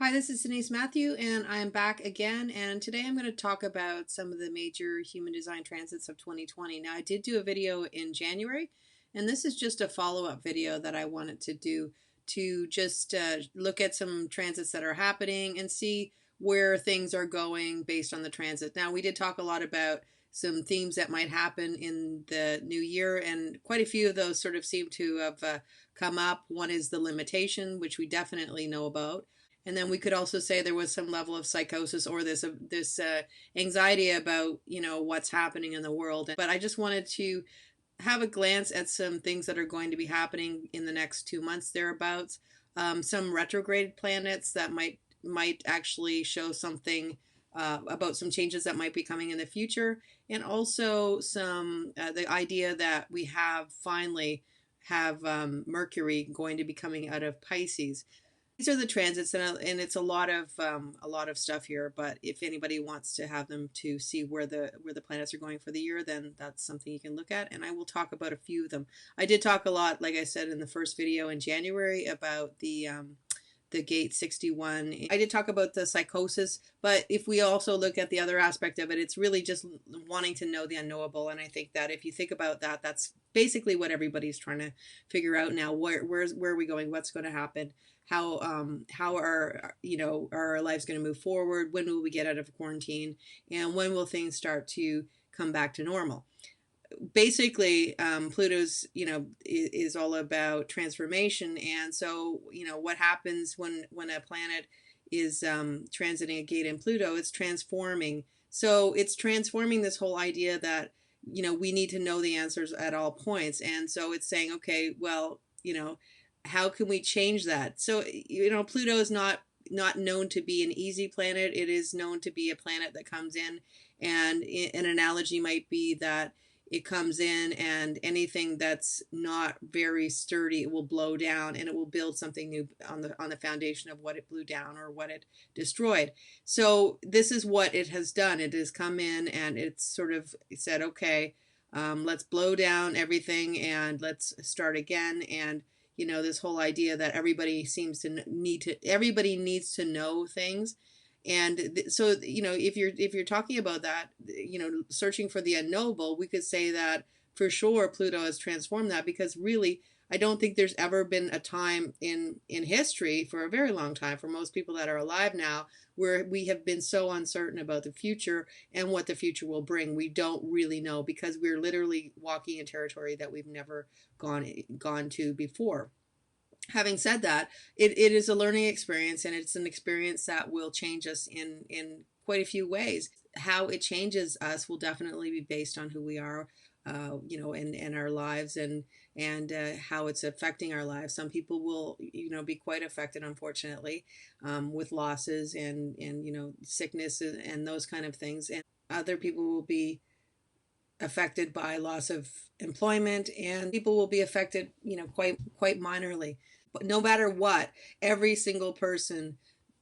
Hi, this is Denise Matthew, and I'm back again. And today I'm going to talk about some of the major human design transits of 2020. Now, I did do a video in January, and this is just a follow-up video that I wanted to do to just look at some transits that are happening and see where things are going based on the transit. Now, we did talk a lot about some themes that might happen in the new year, and quite a few of those sort of seem to have come up. One is the limitation, which we definitely know about. And then we could also say there was some level of psychosis or this anxiety about, what's happening in the world. But I just wanted to have a glance at some things that are going to be happening in the next 2 months thereabouts. Some retrograde planets that might actually show something about some changes that might be coming in the future, and also some the idea that we finally have Mercury going to be coming out of Pisces. These are the transits, and it's a lot of stuff here. But if anybody wants to have them to see where the planets are going for the year, then that's something you can look at. And I will talk about a few of them. I did talk a lot, like I said in the first video in January, about the gate 61. I did talk about the psychosis, but if we also look at the other aspect of it, it's really just wanting to know the unknowable. And I think that if you think about that, that's basically what everybody's trying to figure out now. Where are we going? What's going to happen? How are our lives going to move forward? When will we get out of quarantine? And when will things start to come back to normal? Basically, Pluto's, is all about transformation. And so, what happens when a planet is transiting a gate in Pluto, it's transforming. So it's transforming this whole idea that, we need to know the answers at all points. And so it's saying, okay, well, how can we change that? So, Pluto is not known to be an easy planet. It is known to be a planet that comes in, and an analogy might be that it comes in and anything that's not very sturdy, it will blow down, and it will build something new on the foundation of what it blew down or what it destroyed. So this is what it has done. It has come in and it's sort of said, okay, let's blow down everything and let's start again. And this whole idea that everybody needs to know things. And so, if you're talking about that, searching for the unknowable, we could say that for sure Pluto has transformed that, because really, I don't think there's ever been a time in history, for a very long time, for most people that are alive now, where we have been so uncertain about the future and what the future will bring. We don't really know, because we're literally walking in territory that we've never gone to before. Having said that, it is a learning experience, and it's an experience that will change us in quite a few ways. How it changes us will definitely be based on who we are, and our lives, and how it's affecting our lives. Some people will, be quite affected, unfortunately, with losses and sickness and those kind of things. And other people will be affected by loss of employment, and people will be affected, quite minorly. But no matter what, every single person,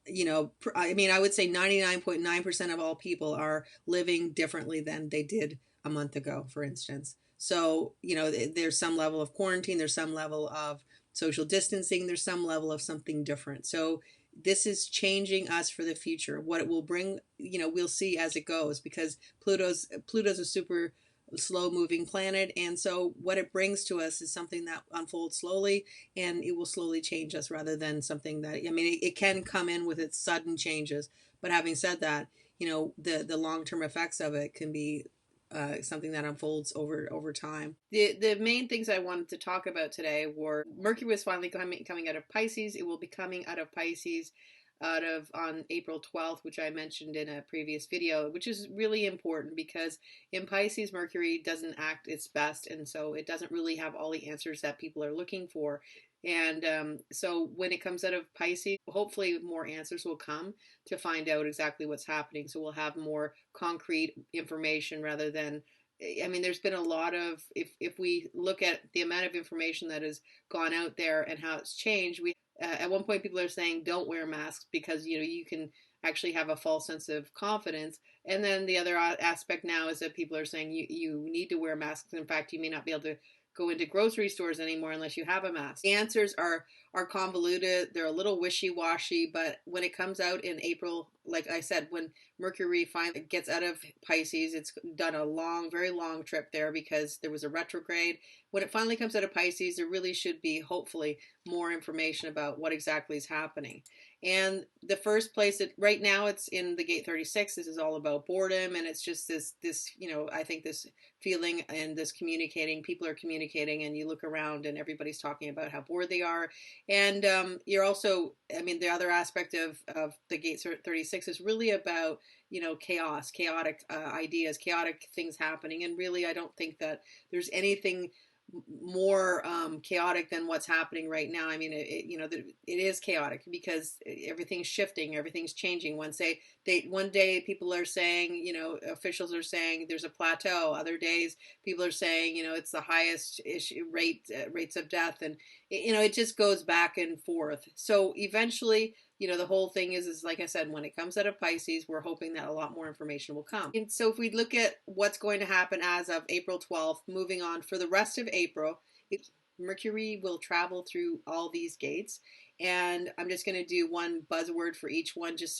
I would say 99.9% of all people are living differently than they did a month ago, for instance. So, there's some level of quarantine, there's some level of social distancing, there's some level of something different. So this is changing us for the future. What it will bring, we'll see as it goes, because Pluto's a super slow moving planet, and so what it brings to us is something that unfolds slowly, and it will slowly change us, rather than something that, it can come in with its sudden changes. But having said that, the long-term effects of it can be something that unfolds over time. The main things I wanted to talk about today were Mercury was finally coming out of Pisces. It will be coming out of Pisces on April 12th, which I mentioned in a previous video, which is really important, because in Pisces, Mercury doesn't act its best, and so it doesn't really have all the answers that people are looking for. And so when it comes out of Pisces, hopefully more answers will come to find out exactly what's happening. So we'll have more concrete information, rather than, there's been a lot of, if we look at the amount of information that has gone out there and how it's changed, at one point people are saying don't wear masks because you can actually have a false sense of confidence. And then the other aspect now is that people are saying you need to wear masks. In fact, you may not be able to go into grocery stores anymore unless you have a mask. The answers are are convoluted. They're a little wishy-washy, but when it comes out in April, like I said, when Mercury finally gets out of Pisces, it's done a long, very long trip there because there was a retrograde. When it finally comes out of Pisces, there really should be, hopefully, more information about what exactly is happening. And the first place that right now it's in the gate 36. This is all about boredom, and it's just this I think this feeling and this communicating. People are communicating, and you look around, and everybody's talking about how bored they are. And you're also, I mean, the other aspect of the gate 36 is really about chaos, chaotic ideas, chaotic things happening, and really, I don't think that there's anything more chaotic than what's happening right now. I mean, it is chaotic because everything's shifting, everything's changing. One day people are saying, officials are saying there's a plateau. Other days people are saying, it's the highest rates of death, and it just goes back and forth. So eventually, the whole thing is like I said, when it comes out of Pisces, we're hoping that a lot more information will come. And so if we look at what's going to happen as of April 12th, moving on for the rest of April, Mercury will travel through all these gates. And I'm just going to do one buzzword for each one just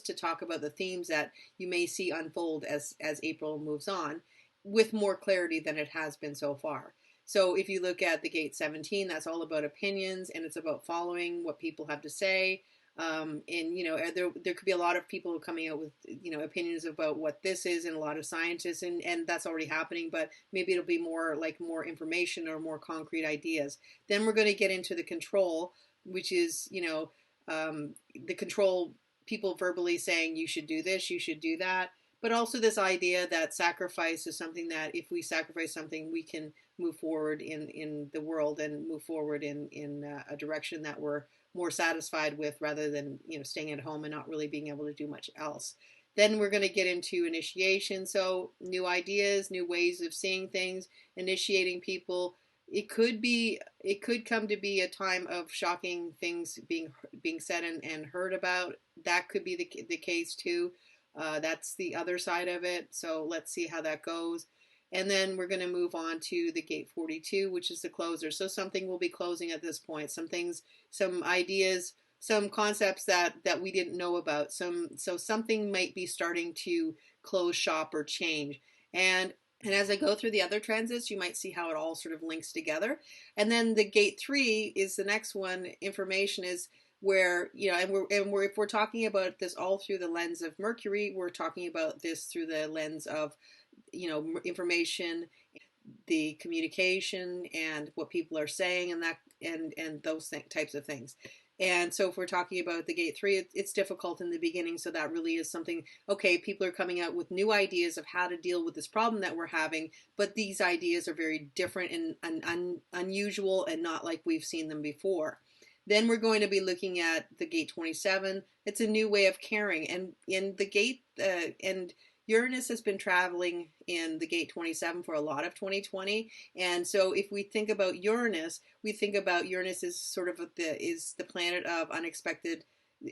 to talk about the themes that you may see unfold as April moves on with more clarity than it has been so far. So if you look at the gate 17, that's all about opinions, and it's about following what people have to say. And there could be a lot of people coming out with opinions about what this is, and a lot of scientists, and that's already happening, but maybe it'll be more information or more concrete ideas. Then we're going to get into the control, which is the control, people verbally saying you should do this, you should do that, but also this idea that sacrifice is something that if we sacrifice something, we can move forward in the world and move forward in a direction that we're more satisfied with, rather than staying at home and not really being able to do much else. Then we're going to get into initiation, so new ideas, new ways of seeing things, initiating people. It could come to be a time of shocking things being said and heard about. That could be the case too. That's the other side of it. So let's see how that goes. And then we're going to move on to the gate 42, which is the closer. So something will be closing at this point. Some things, some ideas, some concepts that we didn't know about. So something might be starting to close shop or change. And as I go through the other transits, you might see how it all sort of links together. And then the gate 3 is the next one. Information is where, if we're talking about this all through the lens of Mercury, we're talking about this through the lens of information, the communication, and what people are saying, and those types of things. And so if we're talking about the gate 3, it's difficult in the beginning. So that really is something, okay, people are coming out with new ideas of how to deal with this problem that we're having, but these ideas are very different and unusual and not like we've seen them before. Then we're going to be looking at the gate 27. It's a new way of caring. And in the gate, and Uranus has been traveling in the gate 27 for a lot of 2020. And so if we think about Uranus, we think about Uranus as sort of the planet of unexpected,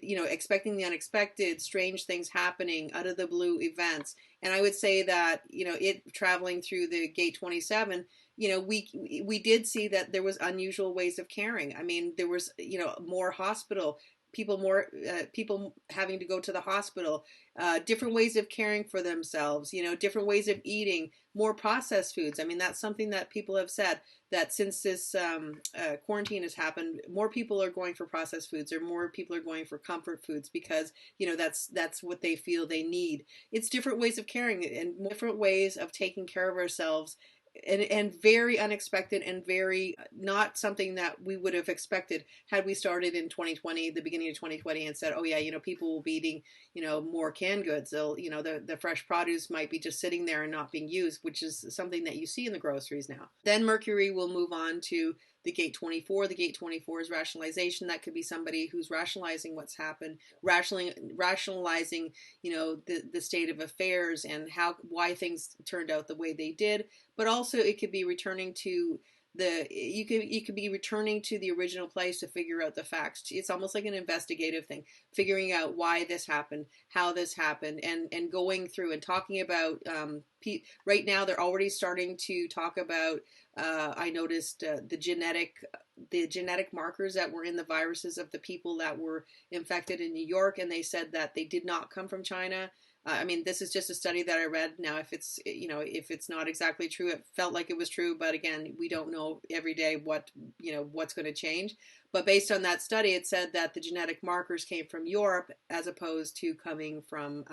expecting the unexpected, strange things happening, out of the blue events. And I would say that, it traveling through the gate 27, we did see that there was unusual ways of caring. I mean, there was, more people having to go to the hospital, different ways of caring for themselves, different ways of eating, more processed foods. I mean, that's something that people have said, that since this quarantine has happened, more people are going for processed foods, or more people are going for comfort foods, because that's what they feel they need. It's different ways of caring and different ways of taking care of ourselves. And very unexpected, and very not something that we would have expected had we started in 2020, the beginning of 2020, and said, oh yeah, people will be eating, more canned goods. They'll, the fresh produce might be just sitting there and not being used, which is something that you see in the groceries now. Then Mercury will move on to the gate 24. The gate 24 is rationalization. That could be somebody who's rationalizing what's happened, rationalizing, the state of affairs and why things turned out the way they did. But also it could be returning to you could be returning to the original place to figure out the facts. It's almost like an investigative thing, figuring out why this happened, how this happened, and going through and talking about. Right now, they're already starting to talk about. I noticed the genetic markers that were in the viruses of the people that were infected in New York, and they said that they did not come from China. I mean, this is just a study that I read. Now, if it's, if it's not exactly true, it felt like it was true. But again, we don't know every day what's going to change. But based on that study, it said that the genetic markers came from Europe as opposed to coming from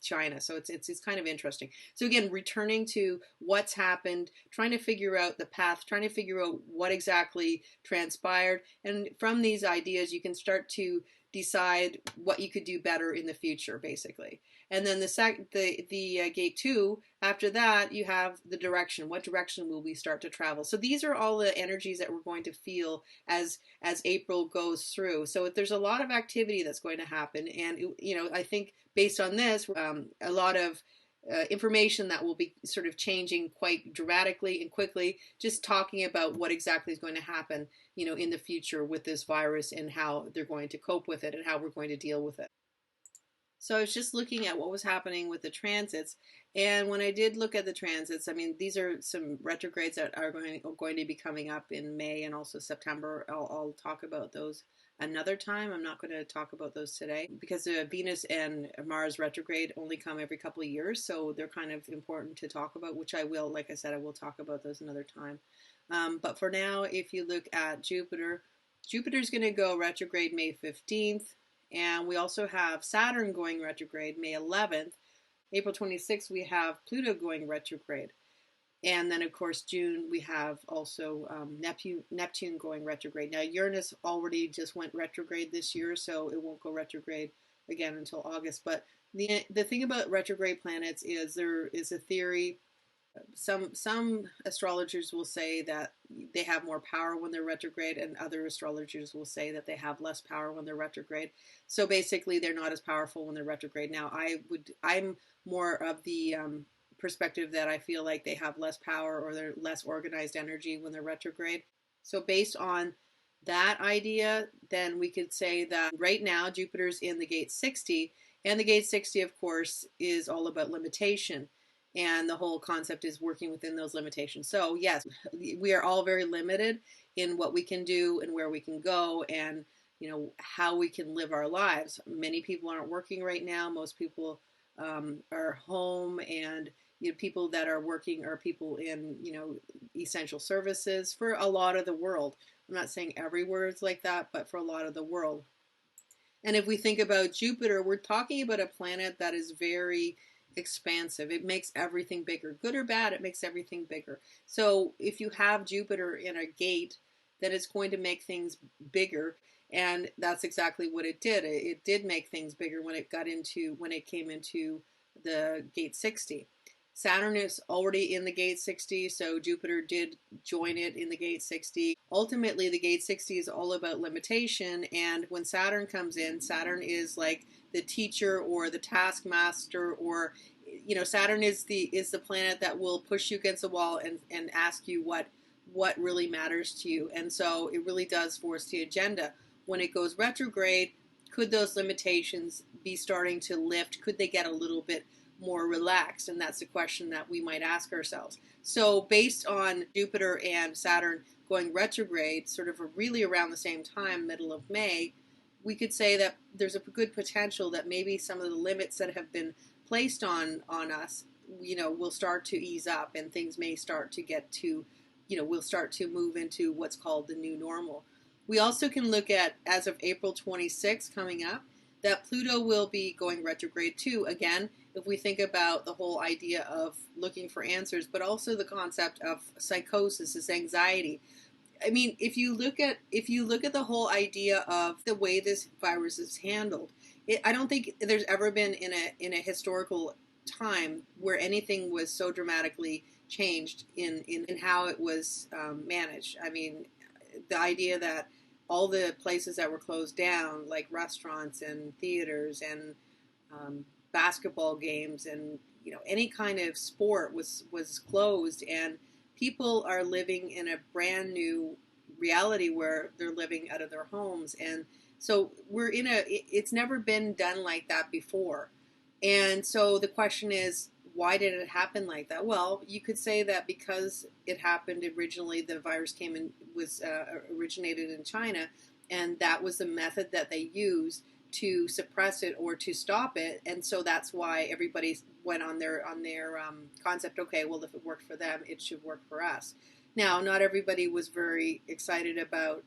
China. So it's kind of interesting. So again, returning to what's happened, trying to figure out the path, trying to figure out what exactly transpired. And from these ideas, you can start to decide what you could do better in the future, basically. And then the gate 2, after that, you have the direction. What direction will we start to travel? So these are all the energies that we're going to feel as April goes through. So there's a lot of activity that's going to happen. And, I think based on this, a lot of information that will be sort of changing quite dramatically and quickly, just talking about what exactly is going to happen, in the future with this virus and how they're going to cope with it and how we're going to deal with it. So I was just looking at what was happening with the transits, and when I did look at the transits, I mean, these are some retrogrades that are going to be coming up in May and also September. I'll talk about those another time. I'm not going to talk about those today because Venus and Mars retrograde only come every couple of years, so they're kind of important to talk about, which I will, like I said, I will talk about those another time. But for now, if you look at Jupiter's going to go retrograde May 15th. And we also have Saturn going retrograde May 11th. April 26th, we have Pluto going retrograde. And then, of course, June, we have also Neptune going retrograde. Now, Uranus already just went retrograde this year, so it won't go retrograde again until August. But the thing about retrograde planets is there is a theory. Some astrologers will say that they have more power when they're retrograde, and other astrologers will say that they have less power when they're retrograde. So basically, they're not as powerful when they're retrograde. Now, I'm more of the perspective that I feel like they have less power or they're less organized energy when they're retrograde. So based on that idea, then we could say that right now Jupiter's in the gate 60, and the gate 60, of course, is all about limitation. And the whole concept is working within those limitations. So yes, we are all very limited in what we can do and where we can go and, how we can live our lives. Many people aren't working right now. Most people are home, and people that are working are people in, essential services for a lot of the world. I'm not saying everywhere it's like that, but for a lot of the world. And if we think about Jupiter, we're talking about a planet that is very expansive. It makes everything bigger. Good or bad, it makes everything bigger. So if you have Jupiter in a gate, then it's going to make things bigger. And that's exactly what it did. It did make things bigger when it came into the gate 60. Saturn is already in the gate 60, so Jupiter did join it in the gate 60. Ultimately, the gate 60 is all about limitation, and when Saturn comes in, Saturn is like the teacher or the taskmaster, or Saturn is the planet that will push you against the wall and ask you what really matters to you. And so it really does force the agenda. When it goes retrograde, could those limitations be starting to lift? Could they get a little bit more relaxed? And that's a question that we might ask ourselves. So based on Jupiter and Saturn going retrograde sort of really around the same time, middle of May, we could say that there's a good potential that maybe some of the limits that have been placed on us, will start to ease up, and things may start to get to, we'll start to move into what's called the new normal. We also can look at, as of April 26th coming up, that Pluto will be going retrograde too. Again, if we think about the whole idea of looking for answers, but also the concept of psychosis, this anxiety. I mean, if you look at the whole idea of the way this virus is handled, I don't think there's ever been in a historical time where anything was so dramatically changed in how it was managed. I mean, the idea that all the places that were closed down, like restaurants and theaters and basketball games and any kind of sport was closed, and people are living in a brand new reality where they're living out of their homes. And so we're in it's never been done like that before. And so the question is, why did it happen like that? Well, you could say that because it happened originally, the virus came and was originated in China, and that was the method that they used to suppress it or to stop it. And so that's why everybody went on their concept. Okay, well, if it worked for them, it should work for us. Now, not everybody was very excited about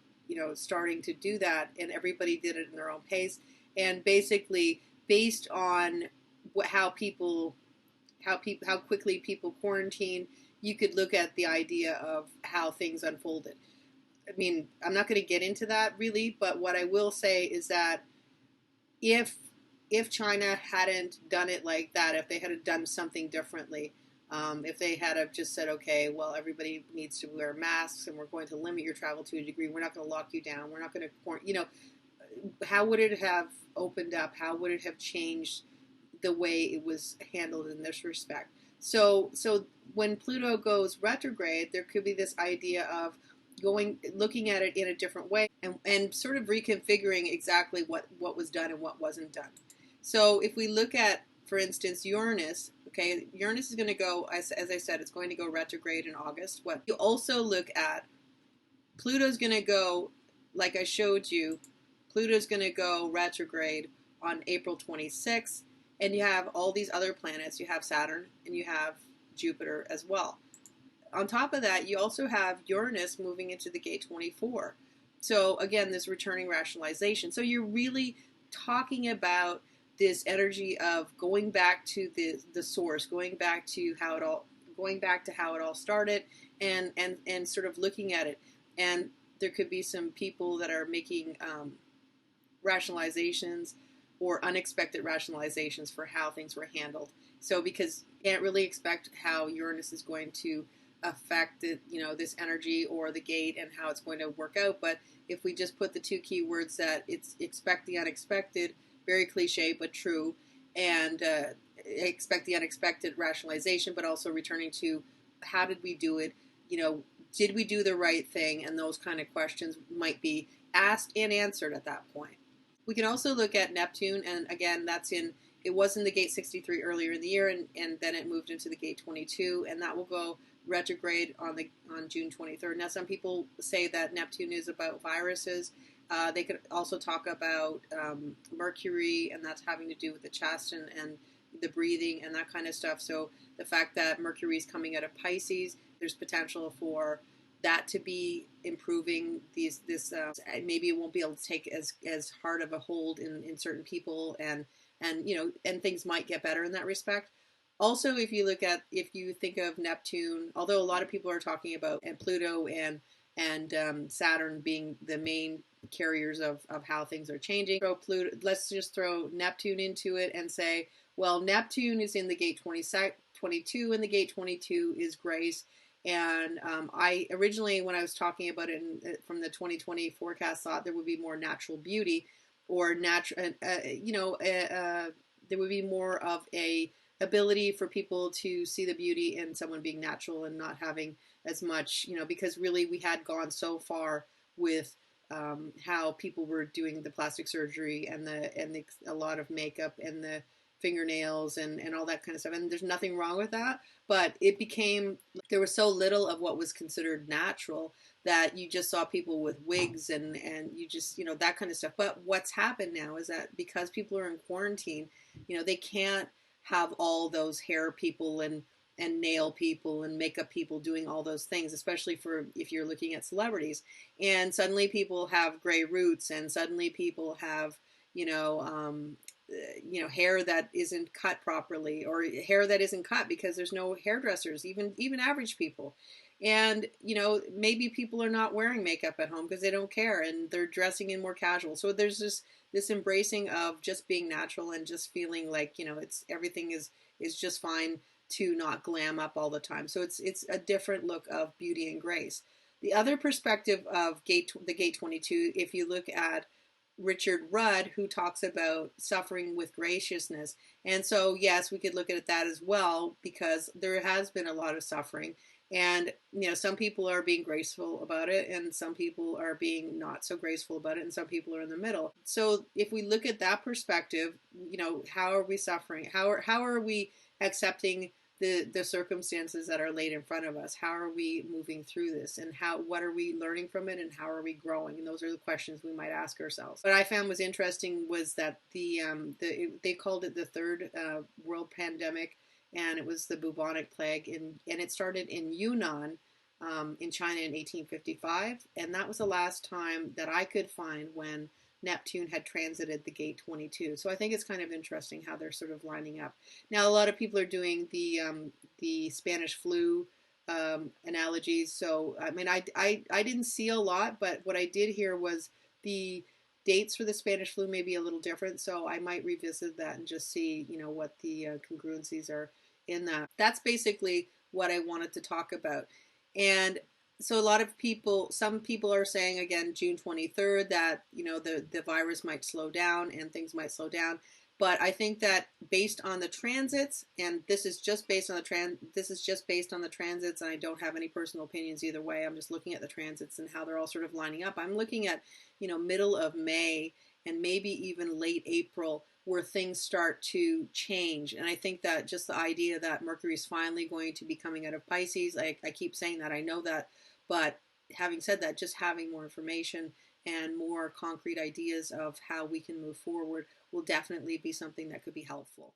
starting to do that, and everybody did it in their own pace. And basically, based on how quickly people quarantine, you could look at the idea of how things unfolded. I mean, I'm not going to get into that really, but what I will say is that if China hadn't done it like that, if they had done something differently, if they had have just said, okay, well, everybody needs to wear masks and we're going to limit your travel to a degree, we're not going to lock you down, we're not going to, how would it have opened up? How would it have changed the way it was handled in this respect? So when Pluto goes retrograde, there could be this idea of looking at it in a different way, and sort of reconfiguring exactly what was done and what wasn't done. So if we look at, for instance, Uranus, okay, Uranus is going to go, as I said, it's going to go retrograde in August. What you also look at, Pluto's going to go, like I showed you, Pluto's going to go retrograde on April 26th, and you have all these other planets. You have Saturn and you have Jupiter as well. On top of that, you also have Uranus moving into the gate 24. So again, this returning rationalization. So you're really talking about this energy of going back to the source, going back to how it all started, and sort of looking at it. And there could be some people that are making rationalizations or unexpected rationalizations for how things were handled. So because you can't really expect how Uranus is going to affect this energy or the gate and how it's going to work out. But if we just put the two key words that it's expect the unexpected, very cliche but true, and expect the unexpected rationalization, but also returning to how did we do it? Did we do the right thing? And those kind of questions might be asked and answered at that point. We can also look at Neptune, and again, it was in the gate 63 earlier in the year, and then it moved into the gate 22, and that will go retrograde on June 23rd. Now, some people say that Neptune is about viruses. They could also talk about Mercury, and that's having to do with the chest and the breathing and that kind of stuff. So the fact that Mercury is coming out of Pisces, there's potential for that to be improving maybe it won't be able to take as hard of a hold in certain people, and things might get better in that respect. Also, if you think of Neptune, although a lot of people are talking about Pluto and Saturn being the main carriers of how things are changing. So let's just throw Neptune into it and say, well, Neptune is in the gate 22, and the gate 22 is grace. And I originally, when I was talking about it from the 2020 forecast, thought there would be more natural beauty, or natural, there would be more of a ability for people to see the beauty in someone being natural and not having as much, because really we had gone so far with how people were doing the plastic surgery and a lot of makeup and the fingernails and all that kind of stuff. And there's nothing wrong with that, but it became, there was so little of what was considered natural that you just saw people with wigs and you just, that kind of stuff. But what's happened now is that because people are in quarantine, they can't have all those hair people and nail people and makeup people doing all those things, especially for if you're looking at celebrities. And suddenly people have gray roots, and suddenly people have, hair that isn't cut properly, or hair that isn't cut because there's no hairdressers, even average people. And, maybe people are not wearing makeup at home because they don't care and they're dressing in more casual. So there's this embracing of just being natural and just feeling like, everything is just fine, to not glam up all the time. So it's a different look of beauty and grace. The other perspective of the gate 22, if you look at Richard Rudd, who talks about suffering with graciousness. And so, yes, we could look at that as well, because there has been a lot of suffering. And, some people are being graceful about it, and some people are being not so graceful about it, and some people are in the middle. So if we look at that perspective, how are we suffering? How are we accepting the circumstances that are laid in front of us? How are we moving through this, and what are we learning from it, and how are we growing? And those are the questions we might ask ourselves. What I found was interesting was that they called it the third world pandemic, and it was the bubonic plague, and it started in Yunnan, in China in 1855, and that was the last time that I could find when Neptune had transited the gate 22. So I think it's kind of interesting how they're sort of lining up. Now, a lot of people are doing the Spanish flu analogies. So I mean, I didn't see a lot, but what I did hear was the dates for the Spanish flu may be a little different. So I might revisit that and just see, what the congruencies are in that. That's basically what I wanted to talk about. And so a lot of people, some people are saying again, June 23rd, that, the virus might slow down and things might slow down. But I think that based on the transits, and this is just based on the transits, and I don't have any personal opinions either way. I'm just looking at the transits and how they're all sort of lining up. I'm looking at, middle of May and maybe even late April, where things start to change. And I think that just the idea that Mercury is finally going to be coming out of Pisces, I keep saying that, I know that, but having said that, just having more information and more concrete ideas of how we can move forward will definitely be something that could be helpful.